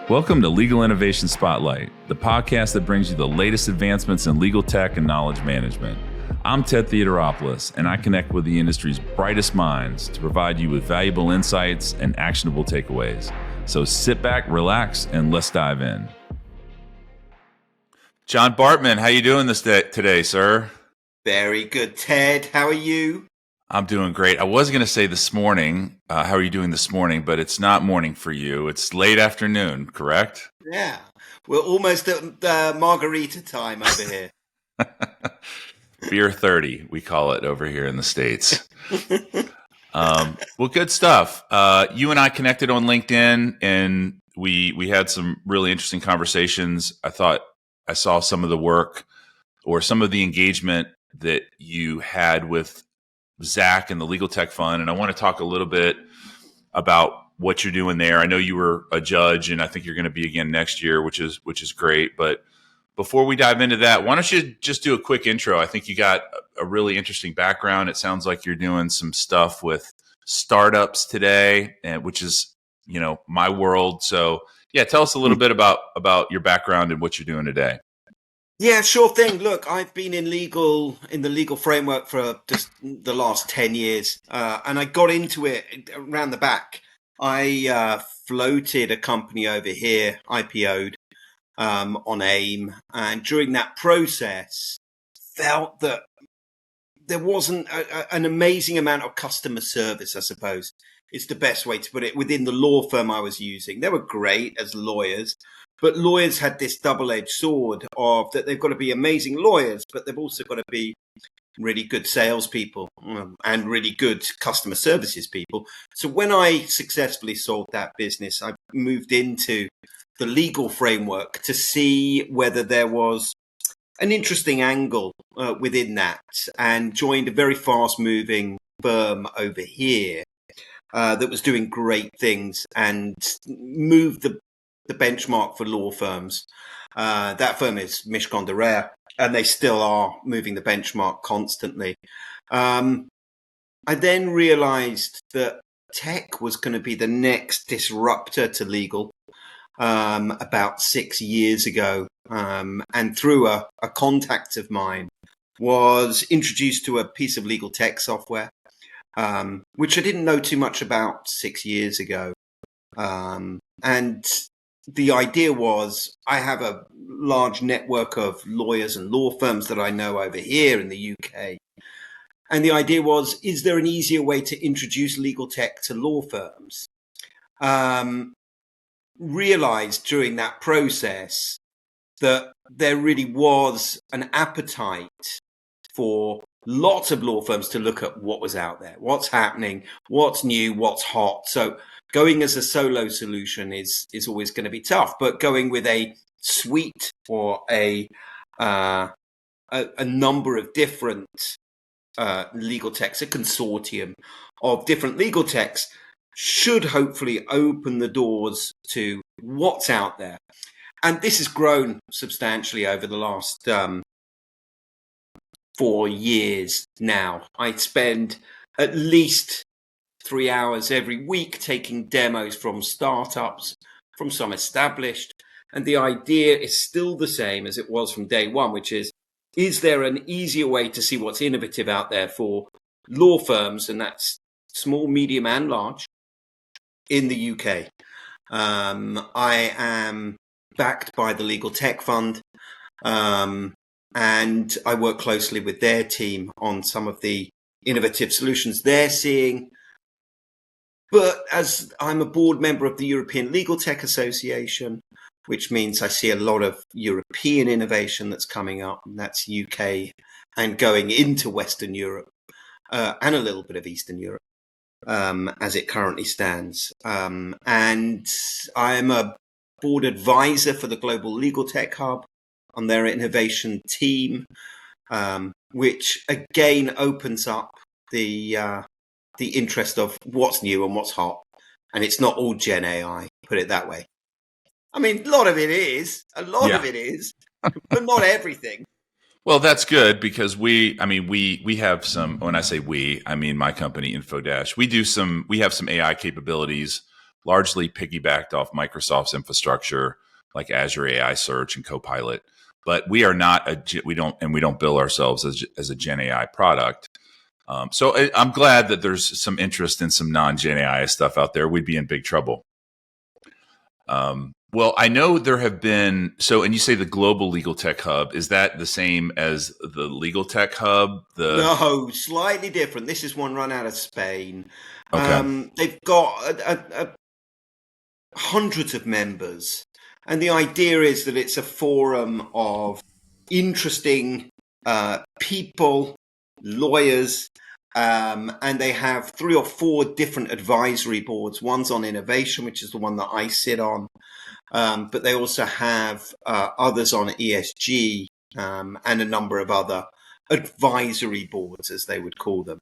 Welcome to Legal Innovation Spotlight, the podcast that brings you the latest advancements in legal tech and knowledge management. I'm Ted Theodoropoulos, and I connect with the industry's brightest minds to provide you with valuable insights and actionable takeaways. So sit back, relax, and let's dive in. Jon Bartman, how you doing today, sir? Very good, Ted. How are you? I'm doing great. I was going to say this morning, how are you doing this morning? But it's not morning for you. It's late afternoon, correct? Yeah. We're almost at margarita time over here. Beer 30, we call it over here in the States. Well, good stuff. You and I connected on LinkedIn, and we had some really interesting conversations. I thought I saw some of the work or some of the engagement that you had with Zach and the Legal Tech Fund, and I want to talk a little bit about what you're doing there. I know you were a judge, and I think you're going to be again next year, which is great. But before we dive into that, why don't you just do a quick intro? I think you got a really interesting background. It sounds like you're doing some stuff with startups today, which is, my world. So yeah, tell us a little bit about your background and what you're doing today. Yeah, sure thing. Look, I've been in the legal framework for just the last 10 years, and I got into it around the back. I floated a company over here, IPO'd on AIM, and during that process, felt that there wasn't an amazing amount of customer service, I suppose. It's the best way to put it, within the law firm I was using. They were great as lawyers, but lawyers had this double-edged sword of that they've got to be amazing lawyers, but they've also got to be really good salespeople and really good customer services people. So when I successfully sold that business, I moved into the legal framework to see whether there was an interesting angle within that, and joined a very fast-moving firm over here that was doing great things and moved the benchmark for law firms. That firm is Mishcon de Rare, and they still are moving the benchmark constantly. I then realized that tech was going to be the next disruptor to legal about 6 years ago, and through a contact of mine was introduced to a piece of legal tech software, which I didn't know too much about 6 years ago. And the idea was, I have a large network of lawyers and law firms that I know over here in the UK. And the idea was, is there an easier way to introduce legal tech to law firms? Realized during that process that there really was an appetite for lots of law firms to look at what was out there, what's happening, what's new, what's hot. So going as a solo solution is always going to be tough, but going with a suite or a number of different legal techs, a consortium of different legal techs, should hopefully open the doors to what's out there. And this has grown substantially over the last 4 years now. I spend at least 3 hours every week taking demos from startups, from some established. And the idea is still the same as it was from day one, which is there an easier way to see what's innovative out there for law firms? And that's small, medium, and large in the UK. I am backed by the Legal Tech Fund, and I work closely with their team on some of the innovative solutions they're seeing. But as I'm a board member of the European Legal Tech Association, which means I see a lot of European innovation that's coming up, and that's UK and going into Western Europe, and a little bit of Eastern Europe, as it currently stands. And I am a board advisor for the Global Legal Tech Hub on their innovation team, which again opens up the interest of what's new and what's hot. And it's not all Gen AI, put it that way. I mean, a lot of it is, but not everything. Well, that's good because we have some, when I say we, I mean my company InfoDash. We have some AI capabilities largely piggybacked off Microsoft's infrastructure, like Azure AI Search and Copilot. But we are not we don't bill ourselves as a Gen AI product. So I'm glad that there's some interest in some non-Gen AI stuff out there. We'd be in big trouble. Well, I know there have been, and you say the Global Legal Tech Hub, is that the same as the Legal Tech Hub? No, slightly different. This is one run out of Spain. Okay. They've got hundreds of members. And the idea is that it's a forum of interesting people, lawyers, and they have 3 or 4 different advisory boards. One's on innovation, which is the one that I sit on. But they also have others on ESG and a number of other advisory boards, as they would call them.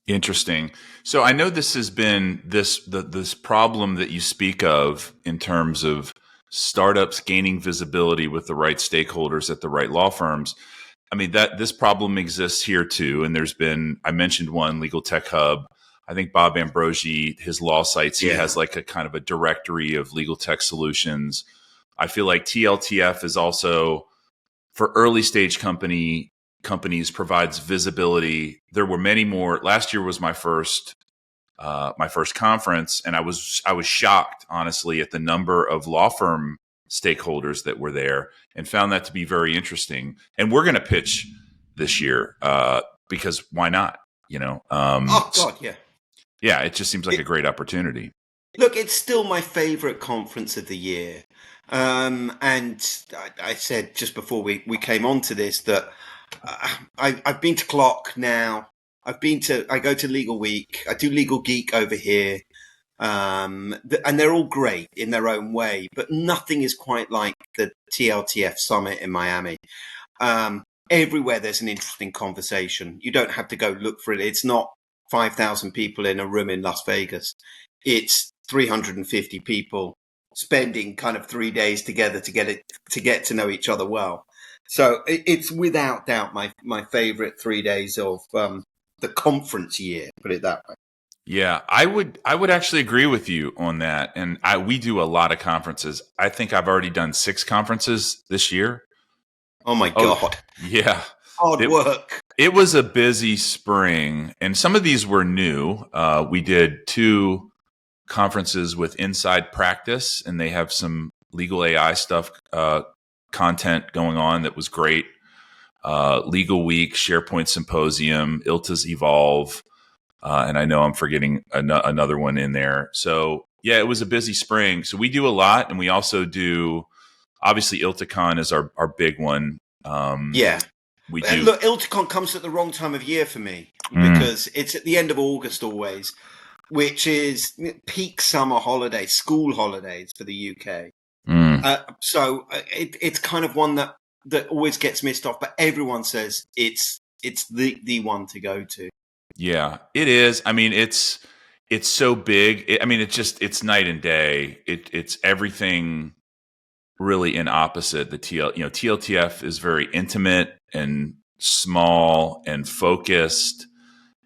Interesting. So I know this has been this problem that you speak of in terms of startups gaining visibility with the right stakeholders at the right law firms. I mean, that this problem exists here too. And I mentioned one, Legal Tech Hub. I think Bob Ambrogi, his law sites, he has like a kind of a directory of legal tech solutions. I feel like TLTF is also, for early stage companies, provides visibility. There were many more. Last year was my first conference, and I was shocked, honestly, at the number of law firm stakeholders that were there, and found that to be very interesting. And we're going to pitch this year because why not? Oh God, yeah. Yeah, it just seems like a great opportunity. Look, it's still my favorite conference of the year. And I said just before we came on to this that I've been to Clock now. I go to Legal Week. I do Legal Geek over here. And they're all great in their own way, but nothing is quite like the TLTF Summit in Miami. Everywhere there's an interesting conversation. You don't have to go look for it. It's not 5,000 people in a room in Las Vegas. It's 350 people spending kind of 3 days together to get to know each other well. So it's without doubt my favorite 3 days of the conference year, put it that way. Yeah, I would actually agree with you on that. And we do a lot of conferences. I think I've already done 6 conferences this year. Oh my God. Yeah. Hard work. It was a busy spring, and some of these were new. We did 2 conferences with Inside Practice, and they have some legal AI stuff, content going on that was great. Legal Week, SharePoint Symposium, ILTA's Evolve, and I know I'm forgetting another one in there. So yeah, it was a busy spring. So we do a lot, and we also do, obviously ILTACon is our big one. Yeah. We do. Look, ILTACon comes at the wrong time of year for me because it's at the end of August always, which is peak summer holidays, school holidays for the UK. So it's kind of one that always gets missed off, but everyone says it's the one to go to. Yeah, it is. I mean, it's so big. It's night and day. It's everything really in opposite. TLTF is very intimate and small and focused,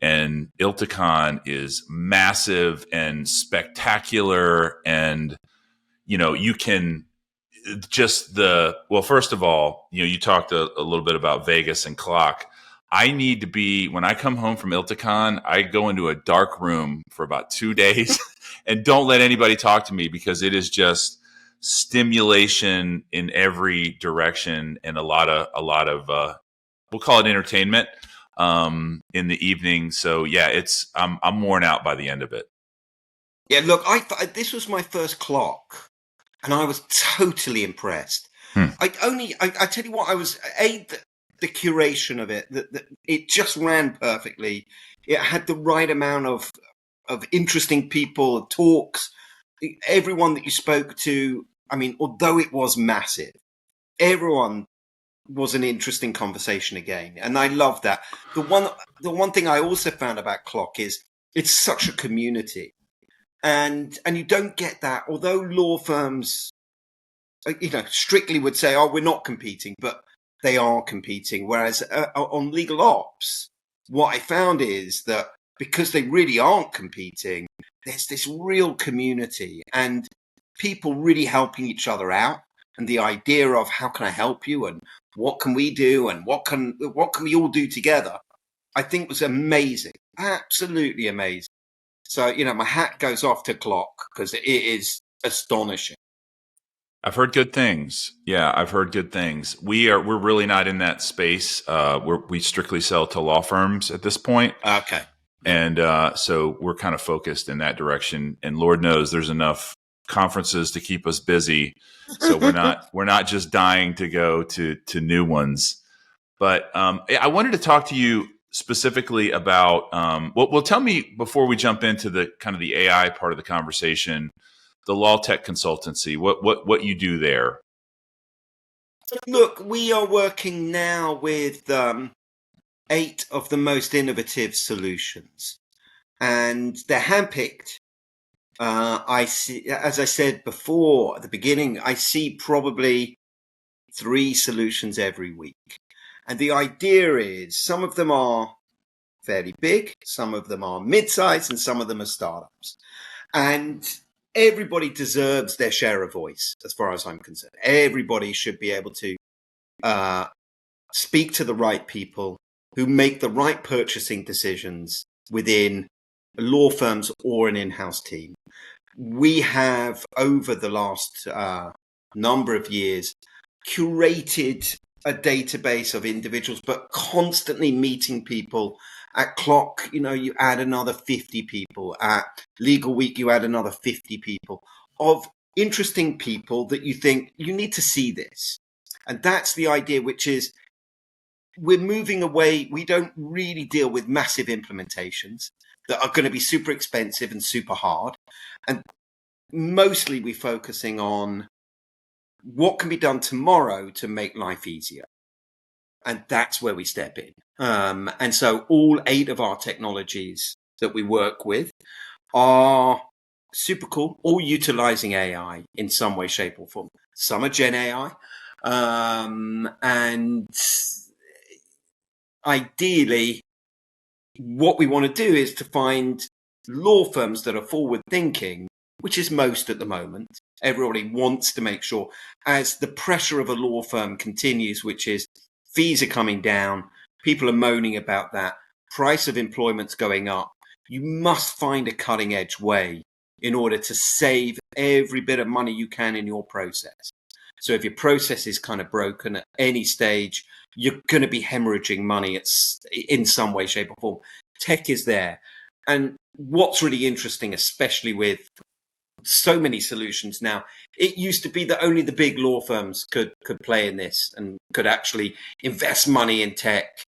and ILTACon is massive and spectacular. And you can first of all, you talked a little bit about Vegas and Clock. I need to be, when I come home from ILTACon, I go into a dark room for about 2 days and don't let anybody talk to me, because it is just stimulation in every direction and a lot of we'll call it entertainment in the evening. So yeah, I'm worn out by the end of it. Yeah, look, this was my first Clock, and I was totally impressed. I tell you what, I was the curation of it, that it just ran perfectly. It had the right amount of interesting people, talks. Everyone that you spoke to, I mean, although it was massive, everyone was an interesting conversation again, and I love that. The one thing I also found about Clock is it's such a community, and you don't get that. Although law firms, strictly would say, "Oh, we're not competing," but they are competing. Whereas on legal ops, what I found is that because they really aren't competing, there's this real community and people really helping each other out. And the idea of how can I help you and what can we do and what can we all do together, I think was amazing, absolutely amazing. So, you know, my hat goes off to Clock because it is astonishing. I've heard good things. Yeah, I've heard good things. We're really not in that space. We strictly sell to law firms at this point. Okay. And so we're kind of focused in that direction. And Lord knows there's enough conferences to keep us busy. So we're not just dying to go to new ones. But I wanted to talk to you specifically about well, tell me before we jump into the kind of the AI part of the conversation, the Law Tech Consultancy, what you do there. Look, we are working now with 8 of the most innovative solutions, and they're handpicked. I see, as I said before at the beginning, I see probably 3 solutions every week. And the idea is some of them are fairly big, some of them are mid-sized, and some of them are startups. And everybody deserves their share of voice, as far as I'm concerned. Everybody should be able to speak to the right people who make the right purchasing decisions within law firms or an in-house team. We have, over the last number of years, curated a database of individuals, but constantly meeting people. At Clock, you know, you add another 50 people. At Legal Week, you add another 50 people of interesting people that you think you need to see this. And that's the idea, which is we're moving away. We don't really deal with massive implementations that are going to be super expensive and super hard. And mostly we're focusing on what can be done tomorrow to make life easier. And that's where we step in. And so all 8 of our technologies that we work with are super cool, all utilizing AI in some way, shape, or form. Some are Gen AI. And ideally, what we want to do is to find law firms that are forward thinking, which is most at the moment. Everybody wants to make sure, as the pressure of a law firm continues, which is fees are coming down, people are moaning about that, price of employment's going up, you must find a cutting edge way in order to save every bit of money you can in your process. So if your process is kind of broken at any stage, you're going to be hemorrhaging money in some way, shape, or form. Tech is there. And what's really interesting, especially with so many solutions now, it used to be that only the big law firms could play in this and could actually invest money in tech.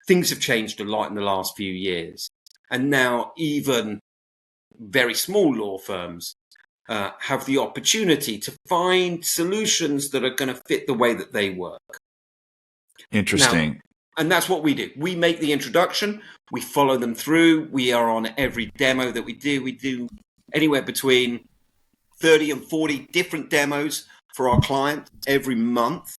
Things have changed a lot in the last few years. And now even very small law firms have the opportunity to find solutions that are going to fit the way that they work. Interesting. Now, and that's what we do. We make the introduction. We follow them through. We are on every demo that we do. We do anywhere between 30 and 40 different demos for our client every month.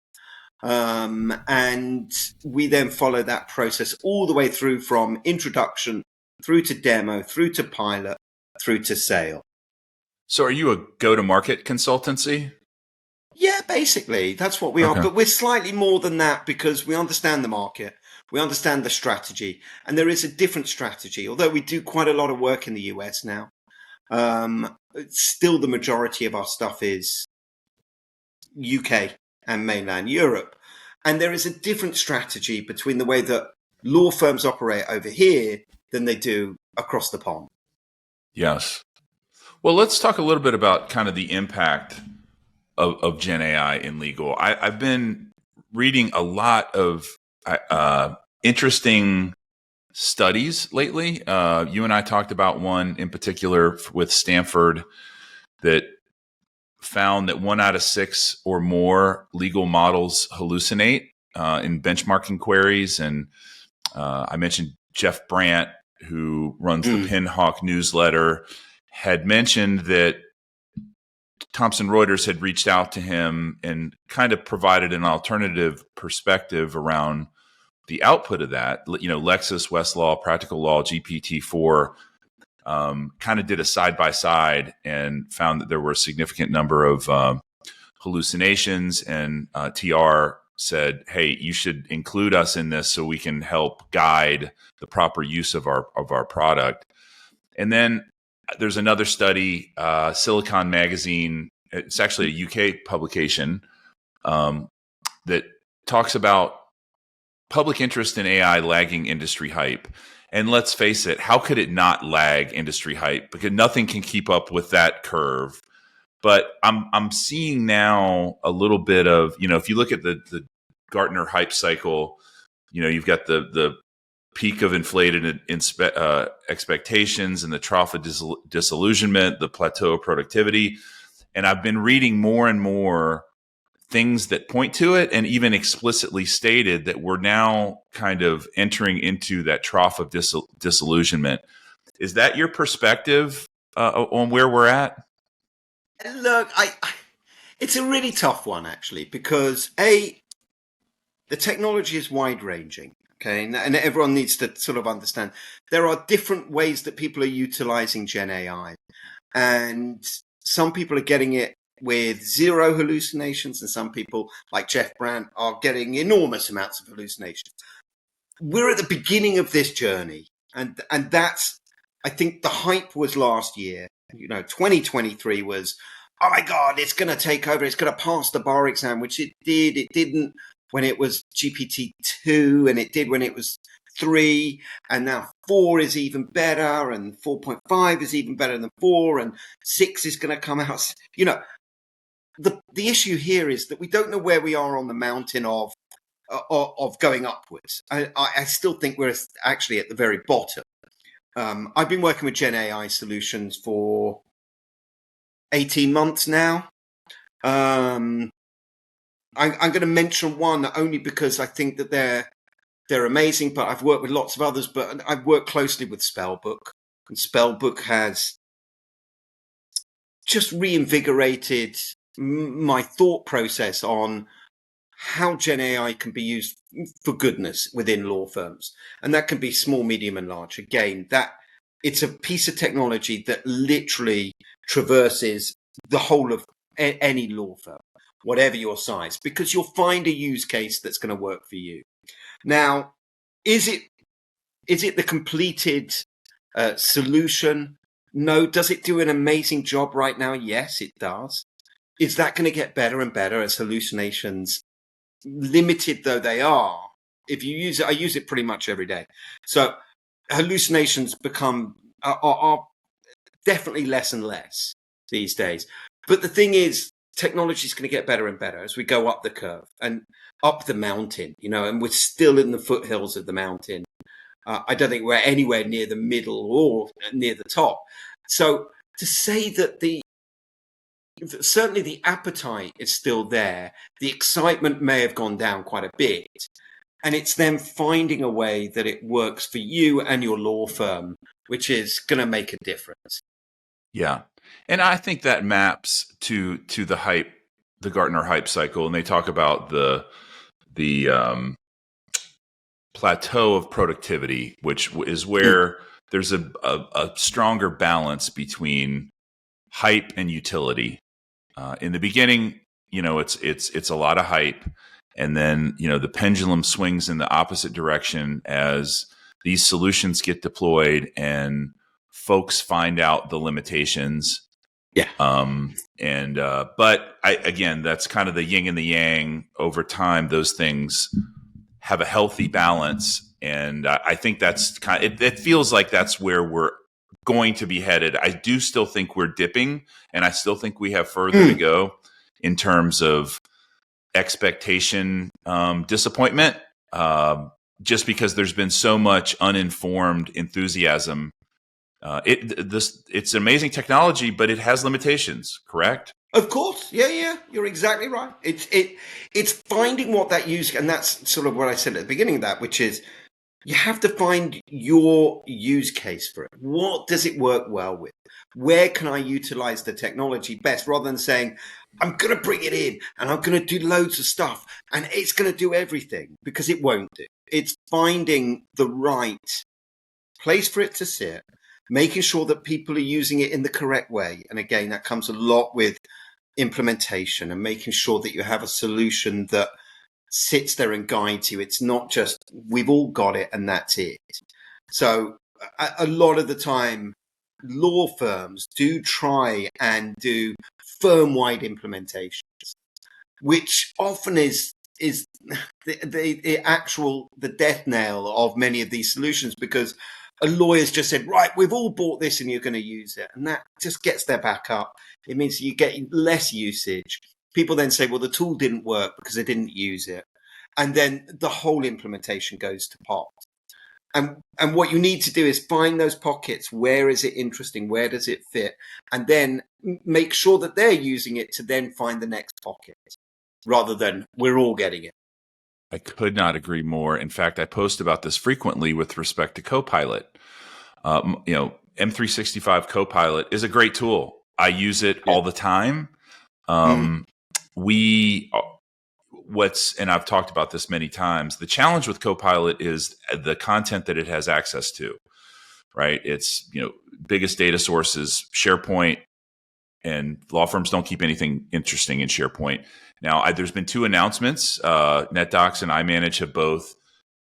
And we then follow that process all the way through from introduction through to demo, through to pilot, through to sale. So are you a go-to-market consultancy? Yeah, basically, that's what we are. But we're slightly more than that because we understand the market. We understand the strategy. And there is a different strategy. Although we do quite a lot of work in the US now, still the majority of our stuff is UK and mainland Europe. And there is a different strategy between the way that law firms operate over here than they do across the pond. Yes. Well, let's talk a little bit about kind of the impact of Gen AI in legal. I've been reading a lot of interesting studies lately. You and I talked about one in particular with Stanford that found that 1 out of 6 or more legal models hallucinate in benchmarking queries. And I mentioned Jeff Brandt, who runs the Pinhawk newsletter, had mentioned that Thomson Reuters had reached out to him and kind of provided an alternative perspective around the output of that, Lexis, Westlaw, Practical Law, GPT-4, kind of did a side by side and found that there were a significant number of hallucinations, and TR said, hey, you should include us in this so we can help guide the proper use of our product. And then there's another study, Silicon Magazine, it's actually a UK publication, that talks about public interest in AI lagging industry hype. And let's face it, how could it not lag industry hype? Because nothing can keep up with that curve. But I'm seeing now a little bit of, if you look at the Gartner hype cycle, you've got the peak of inflated expectations and the trough of disillusionment, the plateau of productivity. And I've been reading more and more things that point to it, and even explicitly stated that we're now kind of entering into that trough of disillusionment. Is that your perspective on where we're at? Look, it's a really tough one, actually, because the technology is wide-ranging, okay, and everyone needs to sort of understand there are different ways that people are utilizing Gen AI, and some people are getting it with zero hallucinations, and some people, like Jeff Brandt, are getting enormous amounts of hallucinations. We're at the beginning of this journey, and that's, I think the hype was last year. 2023 was, oh my God, it's going to take over. It's going to pass the bar exam, which it did. It didn't when it was GPT-2, and it did when it was 3, and now 4 is even better, and 4.5 is even better than 4, and 6 is going to come out. The issue here is that we don't know where we are on the mountain of going upwards. I still think we're actually at the very bottom. I've been working with Gen AI solutions for 18 months now. I'm going to mention one only because I think that they're amazing, but I've worked with lots of others, but I've worked closely with Spellbook, and Spellbook has just reinvigorated my thought process on how Gen AI can be used for goodness within law firms. And that can be small, medium, and large. Again, that it's a piece of technology that literally traverses the whole of any law firm, whatever your size, because you'll find a use case that's going to work for you. Now, is it the completed solution? No. Does it do an amazing job right now? Yes, it does. Is that going to get better and better as hallucinations, limited though they are? If you use it, I use it pretty much every day. So hallucinations are definitely less and less these days. But the thing is, technology is going to get better and better as we go up the curve and up the mountain, and we're still in the foothills of the mountain. I don't think we're anywhere near the middle or near the top. So to say that certainly the appetite is still there, the excitement may have gone down quite a bit, and it's them finding a way that it works for you and your law firm, which is going to make a difference. Yeah. And I think that maps to the hype, the Gartner hype cycle. And they talk about the plateau of productivity, which is where there's a stronger balance between hype and utility. In the beginning, it's a lot of hype. And then, the pendulum swings in the opposite direction as these solutions get deployed and folks find out the limitations. Yeah. But again, that's kind of the yin and the yang. Over time, those things have a healthy balance. And I think that's it feels like that's where we're going to be headed. I do still think we're dipping, and I still think we have further to go in terms of expectation disappointment, just because there's been so much uninformed enthusiasm. It's amazing technology, but it has limitations, correct? Of course. Yeah, you're exactly right. It's finding what that use, and that's sort of what I said at the beginning of that, which is you have to find your use case for it. What does it work well with? Where can I utilize the technology best, rather than saying, I'm going to bring it in and I'm going to do loads of stuff and it's going to do everything, because it won't do. It's finding the right place for it to sit, making sure that people are using it in the correct way. And again, that comes a lot with implementation and making sure that you have a solution that sits there and guides you. It's not just, we've all got it and that's it. So a lot of the time, law firms do try and do firm-wide implementations, which often is the death knell of many of these solutions, because a lawyer's just said, right, we've all bought this and you're going to use it. And that just gets their back up. It means you get less usage. People then say, well, the tool didn't work because they didn't use it. And then the whole implementation goes to pot. And what you need to do is find those pockets. Where is it interesting? Where does it fit? And then make sure that they're using it to then find the next pocket, rather than we're all getting it. I could not agree more. In fact, I post about this frequently with respect to Copilot. M365 Copilot is a great tool. I use it all the time. And I've talked about this many times. The challenge with Copilot is the content that it has access to, right? It's, biggest data sources, SharePoint, and law firms don't keep anything interesting in SharePoint. Now, there's been two announcements. NetDocs and iManage have both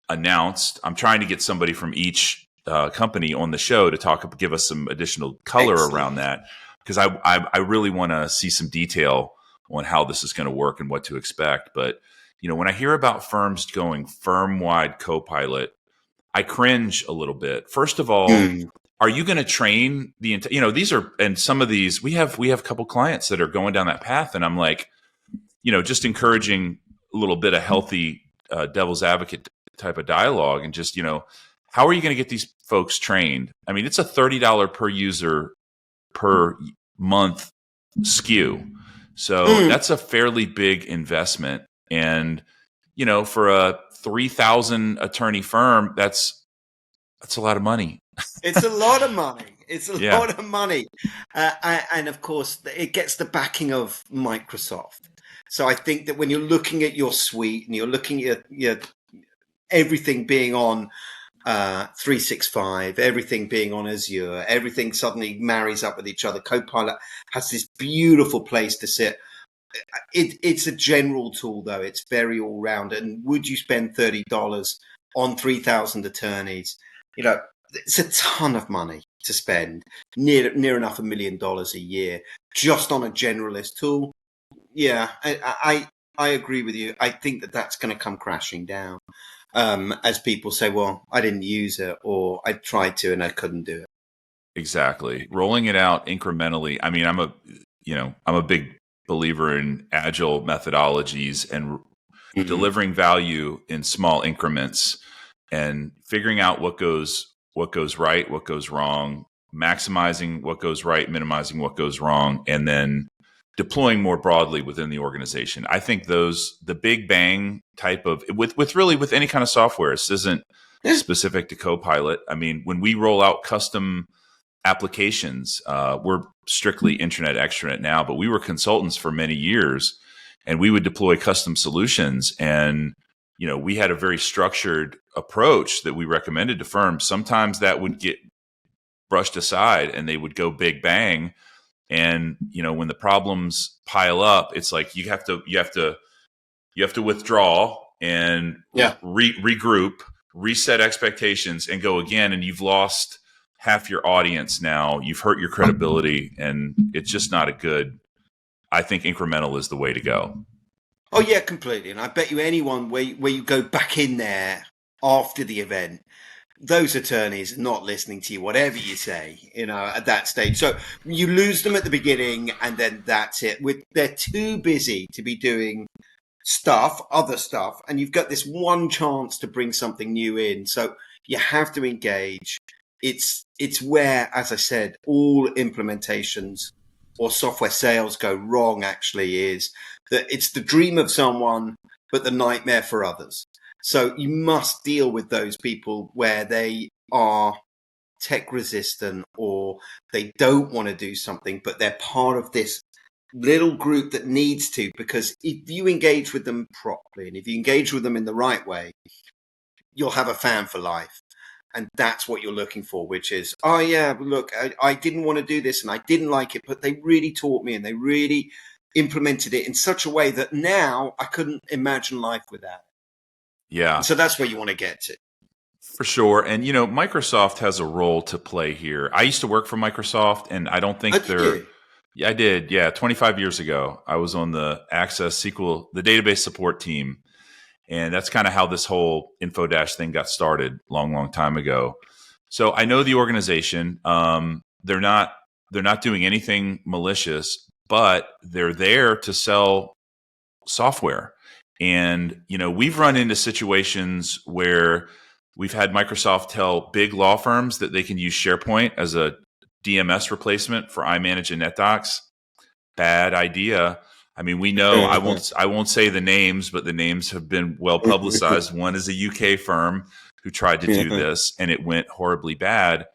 announced. I'm trying to get somebody from each company on the show to give us some additional color around that, because I really want to see some detail on how this is going to work and what to expect. But, when I hear about firms going firm-wide Copilot, I cringe a little bit. First of all, are you going to train the entire, these are, and some of these, we have a couple clients that are going down that path. And I'm like, just encouraging a little bit of healthy devil's advocate type of dialogue, and just, how are you going to get these folks trained? I mean, it's a $30 per user per month SKU. So that's a fairly big investment. And, for a 3,000 attorney firm, that's a lot of money. It's a lot of money. It's a lot of money. And of course, it gets the backing of Microsoft. So I think that when you're looking at your suite and you're looking at everything being on 365, everything being on Azure, everything suddenly marries up with each other. Copilot has this beautiful place to sit. It's a general tool, though. It's very all round. And would you spend $30 on 3,000 attorneys? It's a ton of money to spend, near enough $1 million a year, just on a generalist tool. Yeah, I agree with you. I think that that's going to come crashing down as people say, well, I didn't use it, or I tried to and I couldn't do it. Exactly. Rolling it out incrementally. I mean, I'm a big believer in agile methodologies and delivering value in small increments, and figuring out what goes right, what goes wrong, maximizing what goes right, minimizing what goes wrong, and then deploying more broadly within the organization. I think the big bang type of, with any kind of software, this isn't specific to Copilot. I mean, when we roll out custom applications, we're strictly intranet, extranet now, but we were consultants for many years, and we would deploy custom solutions. And, we had a very structured approach that we recommended to firms. Sometimes that would get brushed aside and they would go big bang. And, when the problems pile up, it's like you have to withdraw and regroup, reset expectations, and go again. And you've lost half your audience now. You've hurt your credibility, and it's just not a good. I think incremental is the way to go. Oh yeah, completely. And I bet you anyone where you go back in there after the event, those attorneys are not listening to you, whatever you say, at that stage. So you lose them at the beginning, and then that's it. They're too busy to be doing other stuff, and you've got this one chance to bring something new in. So you have to engage. It's where, as I said, all implementations or software sales go wrong, actually, is that it's the dream of someone, but the nightmare for others. So you must deal with those people where they are tech resistant or they don't want to do something, but they're part of this little group that needs to, because if you engage with them properly and if you engage with them in the right way, you'll have a fan for life. And that's what you're looking for, which is, oh yeah, look, I didn't want to do this and I didn't like it, but they really taught me and they really implemented it in such a way that now I couldn't imagine life without it. Yeah. And so that's where you want to get to. For sure. And, Microsoft has a role to play here. I used to work for Microsoft, and I don't think Yeah, I did. Yeah. 25 years ago, I was on the Access SQL, the database support team. And that's kind of how this whole InfoDash thing got started long, long time ago. So I know the organization. They're not doing anything malicious, but they're there to sell software. And, we've run into situations where we've had Microsoft tell big law firms that they can use SharePoint as a DMS replacement for iManage and NetDocs. Bad idea. I mean, we know I won't say the names, but the names have been well publicized. One is a UK firm who tried to do this, and it went horribly bad.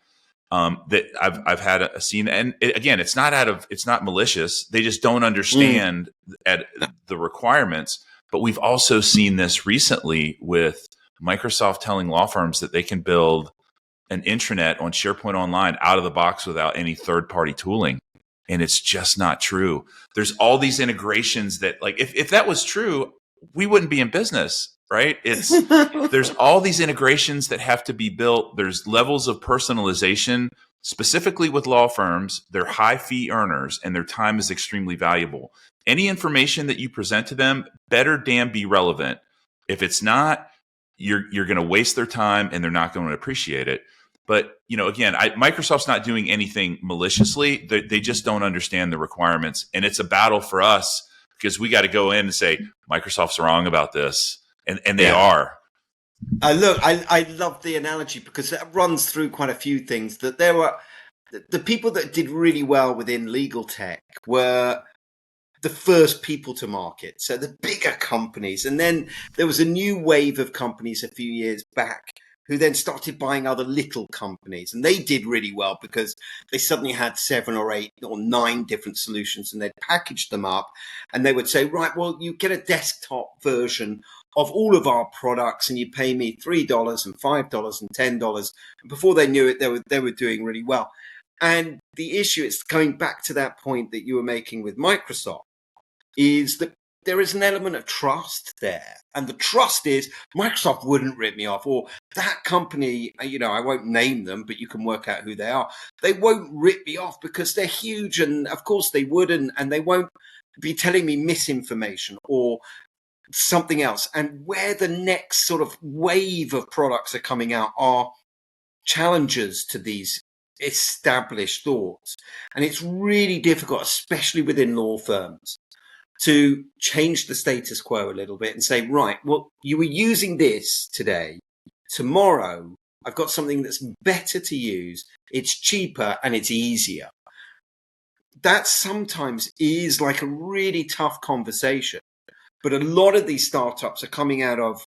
That I've had a scene, and again, it's not malicious. They just don't understand the requirements. But we've also seen this recently with Microsoft telling law firms that they can build an intranet on SharePoint Online out of the box without any third-party tooling. And it's just not true. There's all these integrations that, like, if that was true, we wouldn't be in business, right? There's all these integrations that have to be built. There's levels of personalization, specifically with law firms. They're high fee earners and their time is extremely valuable. Any information that you present to them better damn be relevant. If it's not, you're going to waste their time and they're not going to appreciate it. But, again, Microsoft's not doing anything maliciously. They just don't understand the requirements. And it's a battle for us because we got to go in and say, Microsoft's wrong about this. And they are. Look, I love the analogy because that runs through quite a few things. That there were the people that did really well within legal tech were the first people to market. So the bigger companies. And then there was a new wave of companies a few years back who then started buying other little companies. And they did really well because they suddenly had 7 or 8 or 9 different solutions and they'd packaged them up. And they would say, right, well, you get a desktop version of all of our products and you pay me $3 and $5 and $10. And before they knew it, they were doing really well. And the issue, it's going back to that point that you were making with Microsoft, is that there is an element of trust there. And the trust is Microsoft wouldn't rip me off, or that company, I won't name them, but you can work out who they are. They won't rip me off because they're huge. And of course they wouldn't, and they won't be telling me misinformation or something else. And where the next sort of wave of products are coming out are challenges to these established thoughts. And it's really difficult, especially within law firms, to change the status quo a little bit and say, right, well, you were using this today. Tomorrow, I've got something that's better to use. It's cheaper and it's easier. That sometimes is like a really tough conversation. But a lot of these startups are coming out of,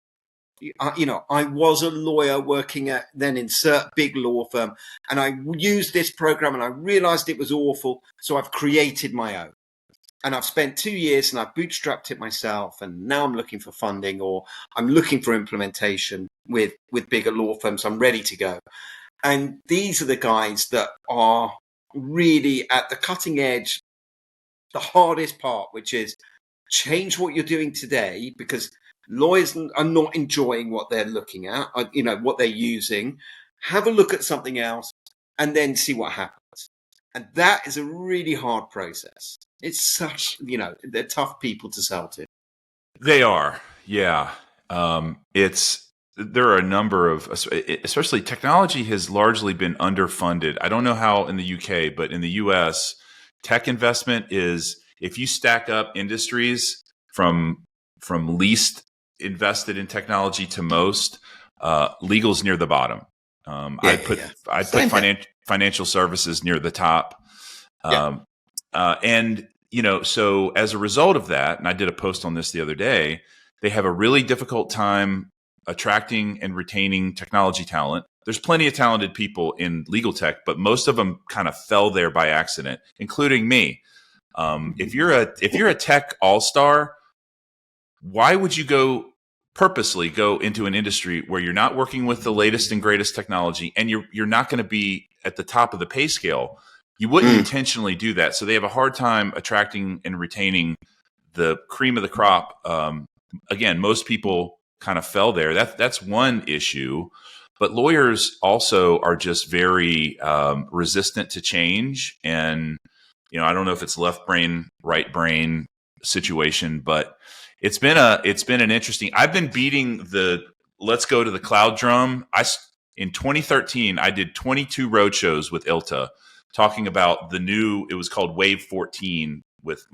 I was a lawyer working at then insert big law firm, and I used this program and I realized it was awful. So I've created my own. And I've spent 2 years and I've bootstrapped it myself. And now I'm looking for funding or I'm looking for implementation with bigger law firms. I'm ready to go. And these are the guys that are really at the cutting edge, the hardest part, which is change what you're doing today because lawyers are not enjoying what they're looking at, what they're using. Have a look at something else and then see what happens. And that is a really hard process. It's such, they're tough people to sell to. They are. Yeah. There are a number of, especially technology has largely been underfunded. I don't know how in the UK, but in the US, tech investment is, if you stack up industries from least invested in technology to most, legal's near the bottom. I'd put financial services near the top. And, so as a result of that, and I did a post on this the other day, they have a really difficult time attracting and retaining technology talent. There's plenty of talented people in legal tech, but most of them kind of fell there by accident, including me. If you're a tech all-star, why would you purposely go into an industry where you're not working with the latest and greatest technology, and you're not going to be at the top of the pay scale? You wouldn't intentionally do that. So they have a hard time attracting and retaining the cream of the crop. Again, most people kind of fell there. That's one issue. But lawyers also are just very resistant to change. And, I don't know if it's left brain, right brain situation, but it's been an interesting. I've been beating the let's go to the cloud drum. In 2013, I did 22 roadshows with ILTA talking about it was called Wave 14 with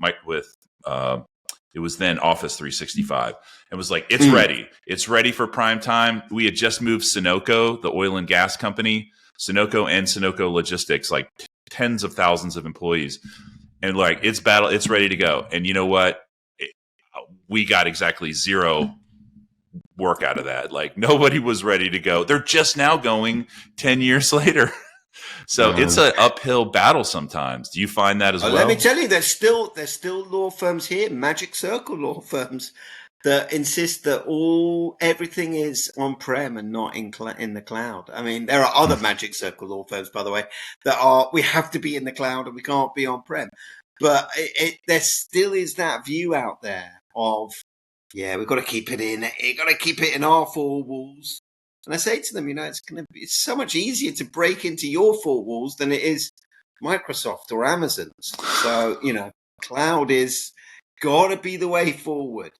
it was then Office 365. It was like, it's ready. It's ready for prime time. We had just moved Sunoco, the oil and gas company, Sunoco and Sunoco Logistics, like tens of thousands of employees. And like, it's ready to go. And you know what? We got exactly zero work out of that. Like, nobody was ready to go. They're just now going 10 years later. So it's an uphill battle sometimes. Do you find that as well? Let me tell you, there's still law firms here, Magic Circle law firms, that insist that everything is on-prem and not in the cloud. I mean, there are other Magic Circle law firms, by the way, we have to be in the cloud and we can't be on-prem. But there still is that view out there of, we've got to keep it in our four walls. And I say to them, it's so much easier to break into your four walls than it is Microsoft or Amazon's. So, cloud is got to be the way forward.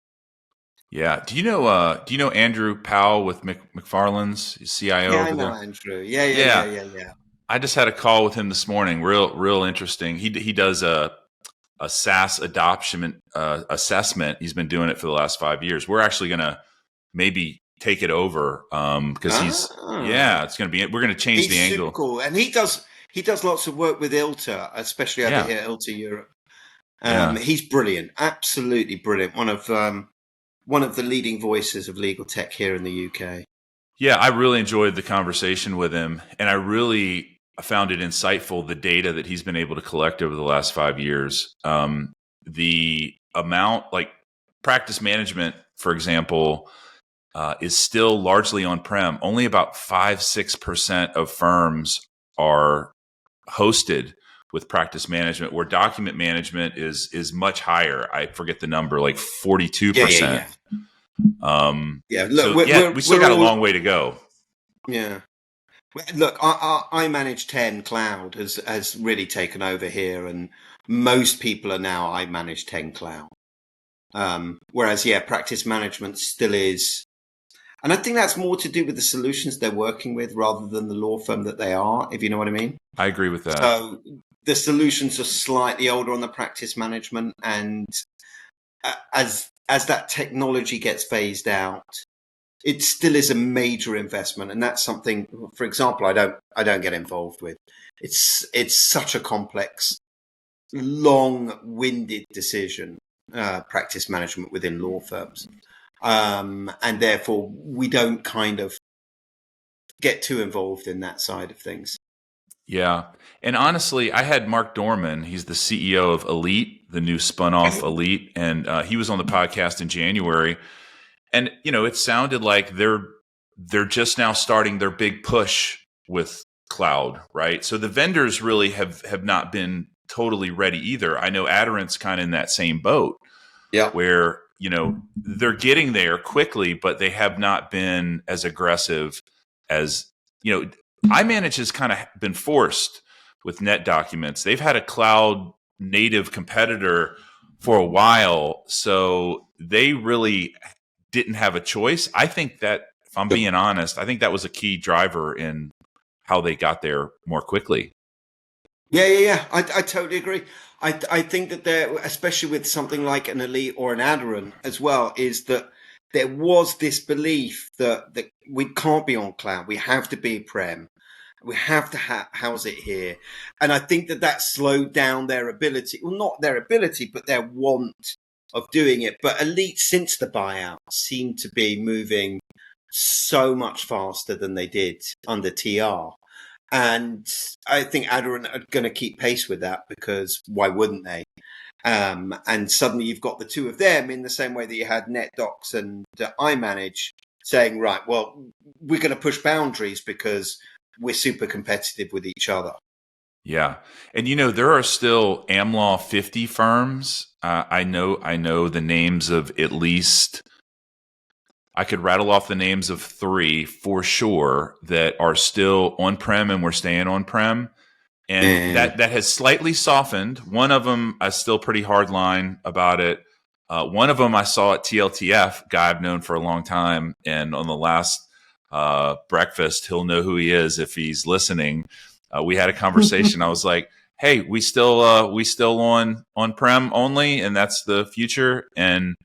Yeah. Do you know Andrew Powell with McFarland's CIO? Yeah, I know Andrew. Yeah. I just had a call with him this morning. Real interesting. He does a SaaS adoption assessment. He's been doing it for the last 5 years. We're actually going to maybe take it over because it's going to be. We're going to change the angle. Super cool, and he does lots of work with ILTA, especially over here, ILTA Europe. He's brilliant, absolutely brilliant. One of the leading voices of legal tech here in the UK. Yeah, I really enjoyed the conversation with him, and I really found it insightful, the data that he's been able to collect over the last 5 years. The amount, like practice management, for example, is still largely on-prem. Only about 5-6% of firms are hosted with practice management, where document management is much higher. I forget the number, like 42%. Look, we still got a long way to go. Yeah. Look, I manage 10 cloud has really taken over here, and most people are now I manage 10 cloud. Whereas, practice management still is. And I think that's more to do with the solutions they're working with rather than the law firm that they are, if you know what I mean. I agree with that. So the solutions are slightly older on the practice management, and as that technology gets phased out, it still is a major investment, and that's something, for example, I don't get involved with. It's such a complex, long-winded decision, practice management within law firms. And therefore, we don't kind of get too involved in that side of things. Yeah. And honestly, I had Mark Dorman. He's the CEO of Elite, the new spun-off Elite. And he was on the podcast in January. And, it sounded like they're just now starting their big push with cloud, right? So the vendors really have not been totally ready either. I know Aderant's kind of in that same boat. Yeah. Where they're getting there quickly, but they have not been as aggressive as, iManage has kind of been forced with NetDocuments. They've had a cloud native competitor for a while, so they really didn't have a choice. I think that, if I'm being honest, I think that was a key driver in how they got there more quickly. Yeah. I totally agree. I think that there, especially with something like an Elite or an Aderant as well, is that there was this belief that we can't be on cloud. We have to be prem. We have to house it here. And I think that slowed down their ability. Well, not their ability, but their want of doing it. But Elite, since the buyout, seem to be moving so much faster than they did under TR. And I think Aderant are going to keep pace with that, because why wouldn't they? And suddenly you've got the two of them in the same way that you had NetDocs and iManage saying, right, well, we're going to push boundaries because we're super competitive with each other. Yeah. And, there are still AmLaw 50 firms. I know the names of at least, I could rattle off the names of 3 for sure that are still on-prem, and we're staying on-prem. And that has slightly softened. One of them is still pretty hard line about it. One of them I saw at TLTF, guy I've known for a long time. And on the last breakfast, he'll know who he is if he's listening. We had a conversation. I was like, hey, we still on-prem only, and that's the future. And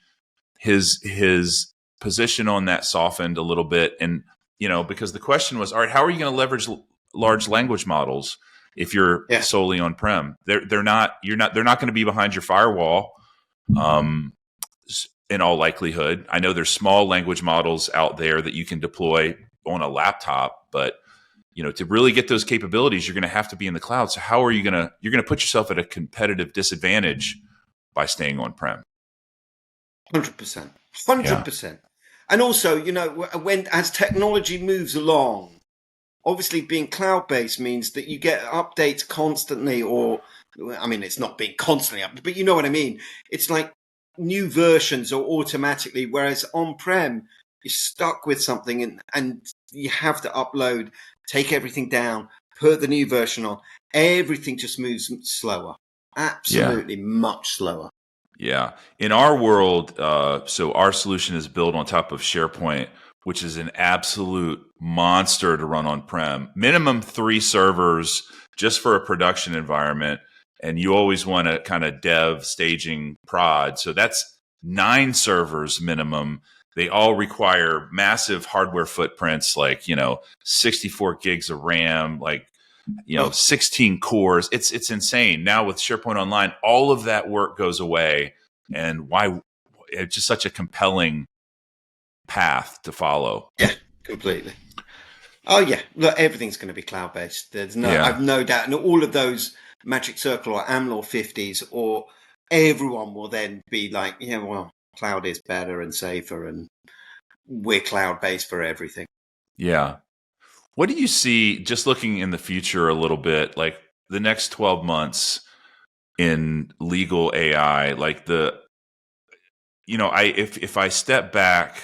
his position on that softened a little bit. And, because the question was, all right, how are you going to leverage large language models if you're solely on-prem? They're not going to be behind your firewall. In all likelihood, I know there's small language models out there that you can deploy on a laptop, but to really get those capabilities, you're going to have to be in the cloud. So how are you you're going to put yourself at a competitive disadvantage by staying on-prem? 100%. 100%. And also, as technology moves along, obviously being cloud-based means that you get updates constantly, or, it's not being constantly updated, but you know what I mean? It's like new versions or automatically, whereas on-prem, you're stuck with something and you have to upload, take everything down, put the new version on. Everything just moves slower. Absolutely much slower. Yeah. In our world, so our solution is built on top of SharePoint, which is an absolute monster to run on-prem. Minimum 3 servers just for a production environment. And you always want to kind of dev, staging, prod. So that's 9 servers minimum. They all require massive hardware footprints, like, 64 gigs of RAM, 16 cores. It's insane. Now with SharePoint Online, all of that work goes away. And why? It's just such a compelling path to follow. Yeah, completely. Oh yeah, look, everything's going to be cloud-based. I've no doubt. And all of those Magic Circle or AmLaw 50s, or everyone will then be like, well, cloud is better and safer, and we're cloud-based for everything. Yeah. What do you see, just looking in the future a little bit, like the next 12 months in legal AI, like if I step back,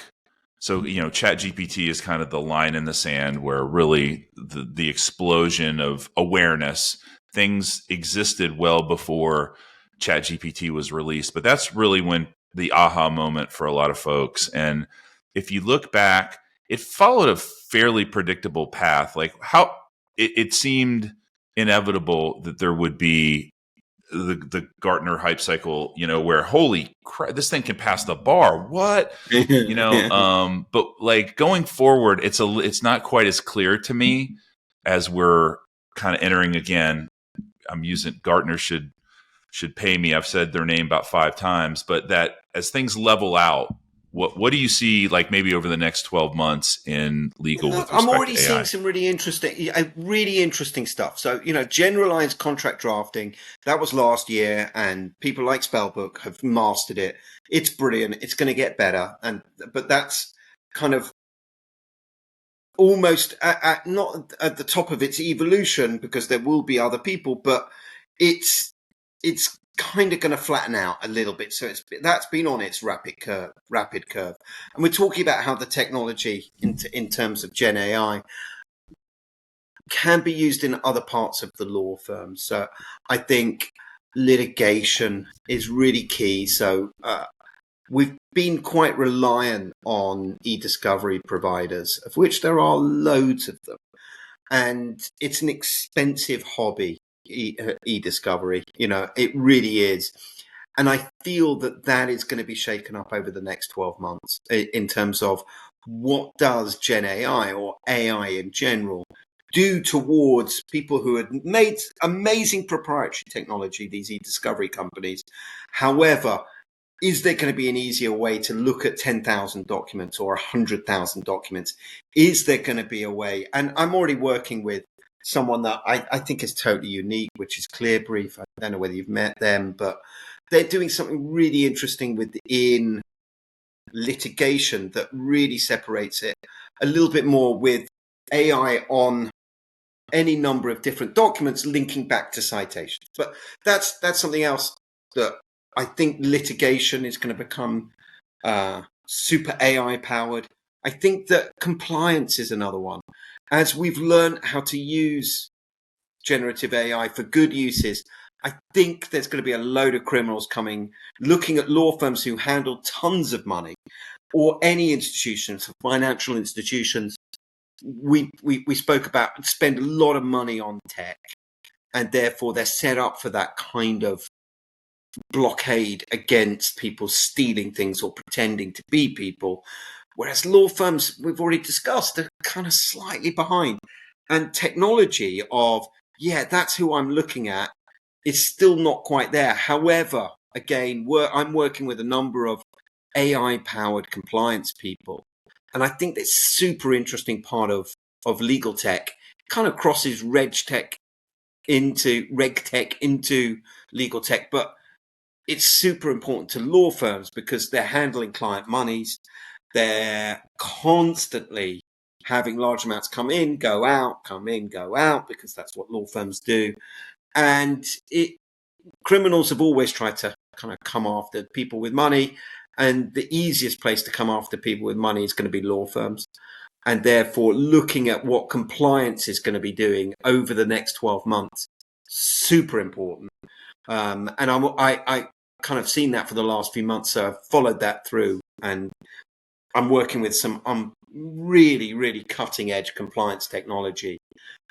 so, ChatGPT is kind of the line in the sand where really the explosion of awareness, things existed well before ChatGPT was released, but that's really when the aha moment for a lot of folks. And if you look back, it followed a fairly predictable path. Like how it seemed inevitable that there would be the Gartner hype cycle, where holy crap, this thing can pass the bar. What? But like going forward, it's not quite as clear to me as we're kind of entering again. I'm using Gartner should pay me. I've said their name about 5 times, but that as things level out, what do you see, like maybe over the next 12 months in legal with respect I'm already to AI? seeing some really interesting stuff. So, generalized contract drafting, that was last year, and people like Spellbook have mastered it. It's brilliant. It's going to get better. But that's kind of almost not at the top of its evolution, because there will be other people, but it's kind of going to flatten out a little bit. So that's been on its rapid curve. And we're talking about how the technology in terms of Gen AI can be used in other parts of the law firm. So I think litigation is really key. So we've been quite reliant on e-discovery providers, of which there are loads of them. And it's an expensive hobby. E-discovery, it really is. And I feel that is going to be shaken up over the next 12 months in terms of what does Gen AI or AI in general do towards people who had made amazing proprietary technology, these e-discovery companies. However, is there going to be an easier way to look at 10,000 documents or 100,000 documents? Is there going to be a way? And I'm already working with someone that I think is totally unique, which is Clearbrief. I don't know whether you've met them, but they're doing something really interesting within litigation that really separates it a little bit more with AI on any number of different documents linking back to citations. But that's something else that I think litigation is going to become super AI powered. I think that compliance is another one. As we've learned how to use generative AI for good uses, I think there's going to be a load of criminals coming, looking at law firms who handle tons of money, or any institutions, financial institutions. We spoke about spend a lot of money on tech, and therefore they're set up for that kind of blockade against people stealing things or pretending to be people. Whereas law firms, we've already discussed, are kind of slightly behind. And technology of, yeah, that's who I'm looking at, is still not quite there. However, again, I'm working with a number of AI-powered compliance people. And I think this super interesting part of legal tech kind of crosses reg tech into legal tech. But it's super important to law firms because they're handling client monies. They're constantly having large amounts come in, go out, come in, go out, because that's what law firms do. And criminals have always tried to kind of come after people with money. And the easiest place to come after people with money is going to be law firms. And therefore, looking at what compliance is going to be doing over the next 12 months, super important. And I kind of seen that for the last few months. So I've followed that through, and I'm working with some really, really cutting edge compliance technology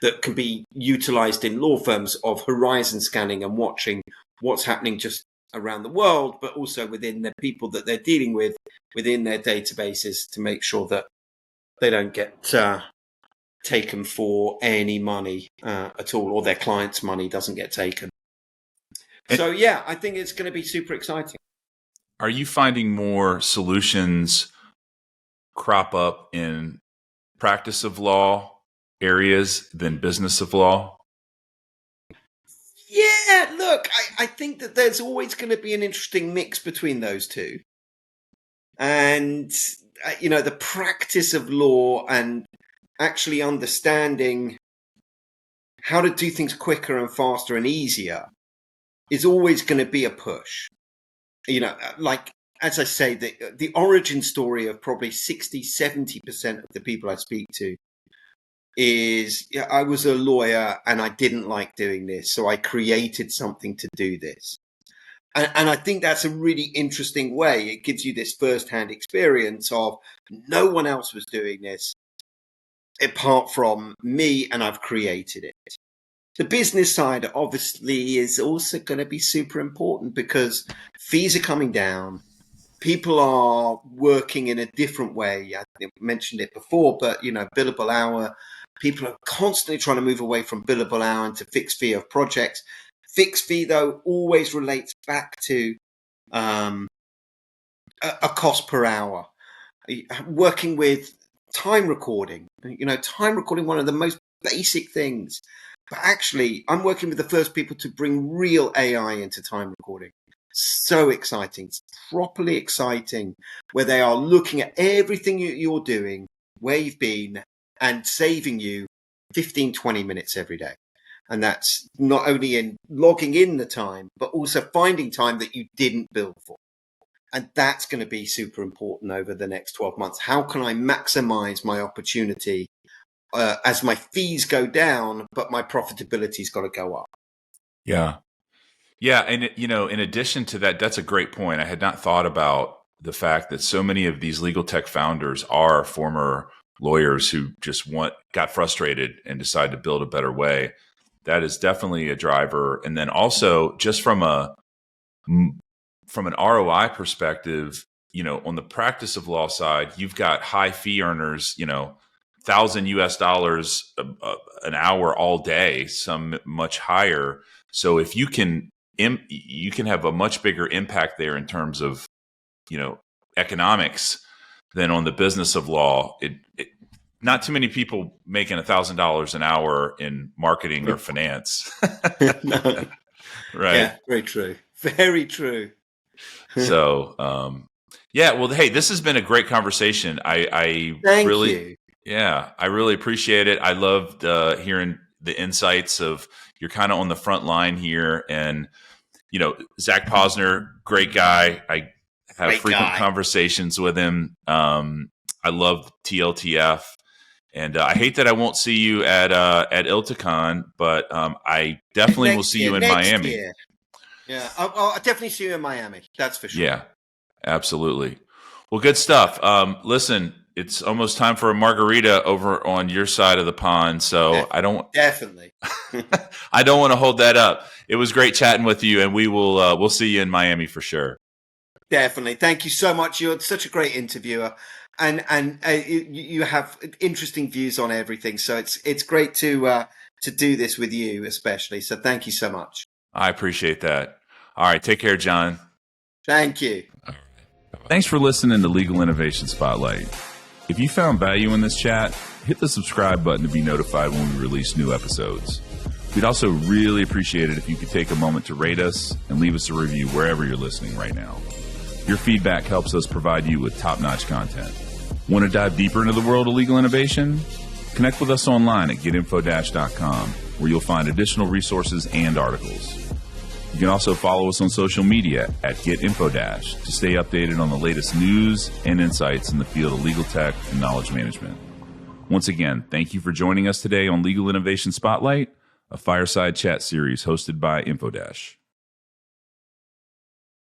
that can be utilized in law firms of horizon scanning and watching what's happening just around the world, but also within the people that they're dealing with within their databases to make sure that they don't get taken for any money at all, or their clients' money doesn't get taken. So, yeah, I think it's going to be super exciting. Are you finding more solutions crop up in practice of law areas than business of law? Yeah, look, I think that there's always going to be an interesting mix between those two. And, the practice of law and actually understanding how to do things quicker and faster and easier is always going to be a push. Like, as I say, the origin story of probably 60-70% of the people I speak to is, I was a lawyer and I didn't like doing this, so I created something to do this. And I think that's a really interesting way. It gives you this first-hand experience of no one else was doing this apart from me, and I've created it. The business side obviously is also going to be super important because fees are coming down. People are working in a different way. I mentioned it before, but billable hour. People are constantly trying to move away from billable hour into fixed fee of projects. Fixed fee, though, always relates back to a cost per hour. Working with time recording, one of the most basic things. But actually, I'm working with the first people to bring real AI into time recording. So exciting. It's properly exciting, where they are looking at everything you're doing, where you've been, and saving you 15, 20 minutes every day. And that's not only in logging in the time, but also finding time that you didn't bill for. And that's going to be super important over the next 12 months. How can I maximize my opportunity as my fees go down, but my profitability's got to go up? Yeah. Yeah. And, in addition to that, that's a great point. I had not thought about the fact that so many of these legal tech founders are former lawyers who just got frustrated and decided to build a better way. That is definitely a driver. And then also just from an ROI perspective, on the practice of law side, you've got high fee earners, $1,000 an hour all day, some much higher. So if you can have a much bigger impact there in terms of economics than on the business of law. Not too many people making $1,000 an hour in marketing or finance. No. Right. Yeah, very true. Very true. So, well, hey, this has been a great conversation. I Thank really, you. yeah, I really appreciate it. I loved hearing the insights of you're kind of on the front line here, and Zach Posner, great guy. I have Great frequent guy. conversations with him. I love TLTF, and I hate that I won't see you at ILTACon, but I definitely will see you in Miami. Year. Yeah, I'll definitely see you in Miami. That's for sure. Yeah, absolutely. Well, good stuff. Listen, it's almost time for a margarita over on your side of the pond, so I don't definitely. I don't want to hold that up. It was great chatting with you, and we'll see you in Miami for sure. Definitely. Thank you so much. You're such a great interviewer, and you have interesting views on everything. So it's great to do this with you, especially. So thank you so much. I appreciate that. All right, take care, John. Thank you. Thanks for listening to Legal Innovation Spotlight. If you found value in this chat, hit the subscribe button to be notified when we release new episodes. We'd also really appreciate it if you could take a moment to rate us and leave us a review wherever you're listening right now. Your feedback helps us provide you with top-notch content. Want to dive deeper into the world of legal innovation? Connect with us online at getinfo-.com, where you'll find additional resources and articles. You can also follow us on social media at getinfo- to stay updated on the latest news and insights in the field of legal tech and knowledge management. Once again, thank you for joining us today on Legal Innovation Spotlight, a fireside chat series hosted by InfoDash.